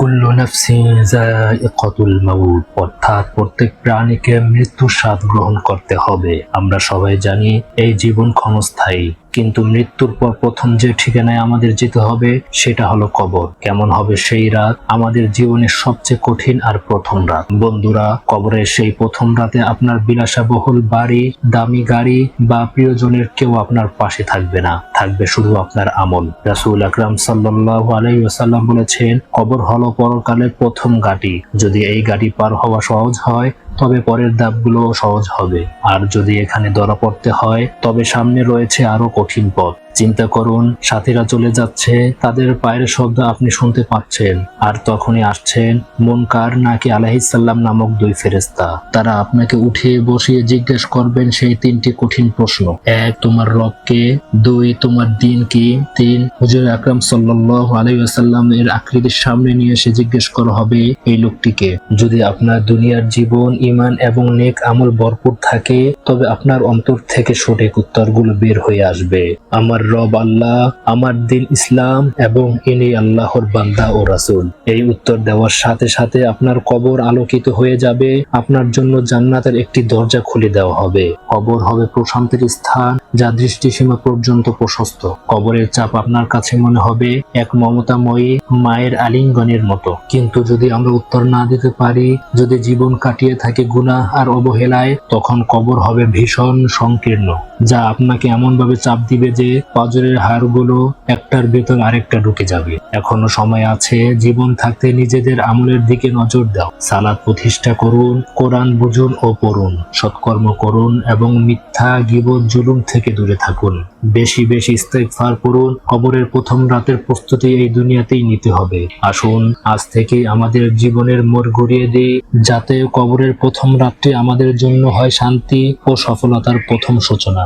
কুল্লু নাফসিন যায়িকাতুল মাউত, অর্থাৎ প্রত্যেক প্রাণীকে মৃত্যুর স্বাদ গ্রহণ করতে হবে। আমরা সবাই জানি এই জীবন ক্ষণস্থায়ী, কিন্তু মৃত্যুর পর প্রথম যে ঠিকানায় আমাদের যেতে হবে সেটা হলো কবর। কেমন হবে সেই রাত? আমাদের জীবনের সবচেয়ে কঠিন আর প্রথম রাত। বন্ধুরা, কবরের সেই প্রথম রাতে আপনার বিলাসবহুল বাড়ি, দামি গাড়ি বা প্রিয়জনের কেউ আপনার পাশে থাকবে না, থাকবে শুধু আপনার আমল। রাসূল আকরাম সাল্লাল্লাহু আলাইহি ওয়াসাল্লাম বলেছেন, কবর হলো পরকালের প্রথম ঘাঁটি। যদি এই ঘাঁটি পার হওয়া সহজ হয় তবে পরের ধাপগুলো সহজ হবে, আর যদি এখানে ধরা পড়তে হয় তবে সামনে রয়েছে আরো কঠিন পথ। চিন্তা করুন, সাথীরা চলে যাচ্ছে, তাদের পায়ের শব্দ আপনি শুনতে পাচ্ছেন, আর তখনই আসছেন মুনকার নাকির আলাইহিস সালাম নামক দুই ফেরেশতা। তারা আপনাকে উঠিয়ে বসিয়ে জিজ্ঞেস করবেন সেই তিনটি কঠিন প্রশ্ন। 1, তোমার রব কে? 2, তোমার দ্বীন কি? 3, হুজুর আকরাম সাল্লাল্লাহু আলাইহি ওয়াসাল্লাম এর আকৃতির সামনে নিয়ে এসে জিজ্ঞেস করা হবে এই লোকটিকে। যদি আপনার দুনিয়ার জীবন ঈমান এবং নেক আমল ভরপুর থাকে তবে আপনার অন্তর থেকে সঠিক উত্তরগুলো বের হয়ে আসবে। আমার রব আল্লাহ, আমার দ্বীন ইসলাম এবং ইনি আল্লাহর বান্দা ও রাসূল। এই উত্তর দেওয়ার সাথে সাথে আপনার কবর আলোকিত হয়ে যাবে, আপনার জন্য জান্নাতের একটি দরজা খুলে দেওয়া হবে। কবর হবে প্রশান্তির স্থান যা দৃষ্টিসীমা পর্যন্ত প্রশস্ত। কবরের চাপ আপনার কাছে মনে হবে এক মমতাময়ী মায়ের আলিঙ্গনের মতো। কিন্তু যদি আমরা উত্তর না দিতে পারি, যদি জীবন কাটিয়ে থাকে গুনাহ আর অবহেলায়, তখন কবর হবে ভীষণ সংকীর্ণ, যা আপনাকে এমন ভাবে চাপ দিবে যে পাঁজরের হাড়গুলো একটার ভেতর আরেকটা ঢুকে যাবে। এখনো সময় আছে, জীবন থাকতে নিজেদের আমলের দিকে নজর দাও। সালাত প্রতিষ্ঠা করুন, কোরআন বুঝুন ও পড়ুন, সৎকর্ম করুন এবং মিথ্যা, গীবত, জুলুম থেকে দূরে থাকুন। বেশি বেশি ইস্তেগফার করুন। কবরের প্রথম রাতের প্রস্তুতি এই দুনিয়াতেই নিতে হবে। আসুন আজ থেকে আমাদের জীবনের মোড় ঘুরিয়ে দিই, যাতে কবরের প্রথম রাতটি আমাদের জন্য হয় শান্তি ও সফলতার প্রথম সূচনা।